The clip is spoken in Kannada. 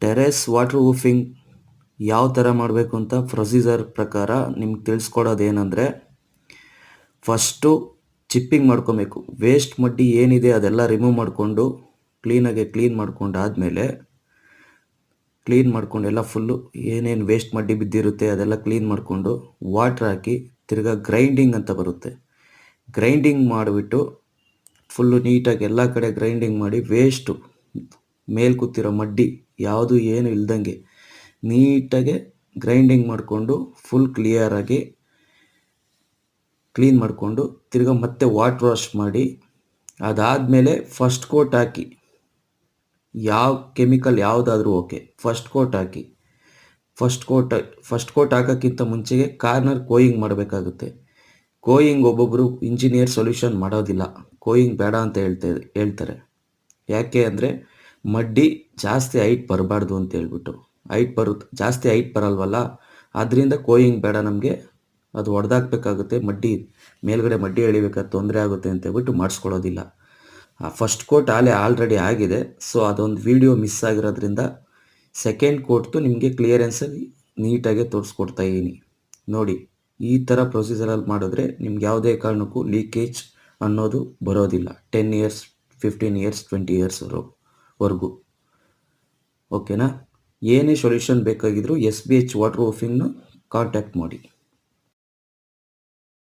ಟೆರೆಸ್ ವಾಟರ್ ಪ್ರೂಫಿಂಗ್ ಯಾವ ಥರ ಮಾಡಬೇಕು ಅಂತ ಪ್ರೊಸೀಜರ್ ಪ್ರಕಾರ ನಿಮ್ಗೆ ತಿಳಿಸ್ಕೊಡೋದೇನೆಂದರೆ, ಫಸ್ಟು ಚಿಪ್ಪಿಂಗ್ ಮಾಡ್ಕೊಬೇಕು. ವೇಸ್ಟ್ ಮಡ್ಡಿ ಏನಿದೆ ಅದೆಲ್ಲ ರಿಮೂವ್ ಮಾಡಿಕೊಂಡು ಕ್ಲೀನಾಗಿ ಕ್ಲೀನ್ ಮಾಡ್ಕೊಂಡಾದಮೇಲೆ ಎಲ್ಲ ಫುಲ್ಲು ಏನೇನು ವೇಸ್ಟ್ ಮಡ್ಡಿ ಬಿದ್ದಿರುತ್ತೆ ಅದೆಲ್ಲ ಕ್ಲೀನ್ ಮಾಡಿಕೊಂಡು ವಾಟ್ರ್ ಹಾಕಿ ತಿರ್ಗಾ ಗ್ರೈಂಡಿಂಗ್ ಅಂತ ಬರುತ್ತೆ. ಗ್ರೈಂಡಿಂಗ್ ಮಾಡಿಬಿಟ್ಟು ಫುಲ್ಲು ನೀಟಾಗಿ ಎಲ್ಲ ಕಡೆ ಗ್ರೈಂಡಿಂಗ್ ಮಾಡಿ ವೇಸ್ಟು ಮೇಲೆ ಕೂತಿರೋ ಮಡ್ಡಿ ಯಾವುದು ಏನು ಇಲ್ದಂಗೆ ನೀಟಾಗೆ ಗ್ರೈಂಡಿಂಗ್ ಮಾಡಿಕೊಂಡು ಫುಲ್ ಕ್ಲಿಯರಾಗಿ ಕ್ಲೀನ್ ಮಾಡಿಕೊಂಡು ತಿರ್ಗಾ ಮತ್ತೆ ವಾಟರ್ ವಾಶ್ ಮಾಡಿ ಅದಾದಮೇಲೆ ಫಸ್ಟ್ ಕೋಟ್ ಹಾಕಿ, ಯಾವ ಕೆಮಿಕಲ್ ಯಾವುದಾದ್ರೂ ಓಕೆ, ಫಸ್ಟ್ ಕೋಟ್ ಹಾಕಿ. ಫಸ್ಟ್ ಕೋಟ್ ಹಾಕೋಕ್ಕಿಂತ ಮುಂಚೆಗೆ ಕಾರ್ನರ್ ಕೋಯಿಂಗ್ ಮಾಡಬೇಕಾಗುತ್ತೆ. ಕೋಯಿಂಗ್ ಒಬ್ಬೊಬ್ಬರು ಇಂಜಿನಿಯರ್ ಸೊಲ್ಯೂಷನ್ ಮಾಡೋದಿಲ್ಲ, ಕೋಯಿಂಗ್ ಬೇಡ ಅಂತ ಹೇಳ್ತಾರೆ. ಯಾಕೆ ಅಂದರೆ ಮಡ್ಡಿ ಜಾಸ್ತಿ ಹೈಟ್ ಬರಬಾರ್ದು ಅಂತ ಹೇಳ್ಬಿಟ್ಟು. ಜಾಸ್ತಿ ಹೈಟ್ ಬರಲ್ವಲ್ಲ, ಅದರಿಂದ ಕೋಯಿಂಗ್ ಬೇಡ ನಮಗೆ, ಅದು ಹೊಡೆದಾಕ್ಬೇಕಾಗುತ್ತೆ, ಮೇಲ್ಗಡೆ ಮಡ್ಡಿ ಎಳಿಬೇಕಾದ್ರೆ ತೊಂದರೆ ಆಗುತ್ತೆ ಅಂತ ಹೇಳ್ಬಿಟ್ಟು ಮಾಡಿಸ್ಕೊಳ್ಳೋದಿಲ್ಲ. ಫಸ್ಟ್ ಕೋಟ್ ಆಲ್ರೆಡಿ ಆಗಿದೆ, ಸೊ ಅದೊಂದು ವಿಡಿಯೋ ಮಿಸ್ ಆಗಿರೋದ್ರಿಂದ ಸೆಕೆಂಡ್ ಕೋಟ್ದು ನಿಮಗೆ ಕ್ಲಿಯರೆನ್ಸಲ್ಲಿ ನೀಟಾಗಿ ತೋರಿಸ್ಕೊಡ್ತಾ ಇದ್ದೀನಿ ನೋಡಿ. ಈ ಥರ ಪ್ರೊಸೀಜರಲ್ಲಿ ಮಾಡಿದ್ರೆ ನಿಮ್ಗೆ ಯಾವುದೇ ಕಾರಣಕ್ಕೂ ಲೀಕೇಜ್ ಅನ್ನೋದು ಬರೋದಿಲ್ಲ 10 ಇಯರ್ಸ್ 15 ಇಯರ್ಸ್ 20 ಇಯರ್ಸ್ವರೆಗೂ. ಓಕೆನಾ? ಏನೇ ಸೊಲ್ಯೂಷನ್ ಬೇಕಾಗಿದ್ರೂ SBH ವಾಟರ್ ಪ್ರೂಫಿಂಗ್ನ ಕಾಂಟ್ಯಾಕ್ಟ್ ಮಾಡಿ.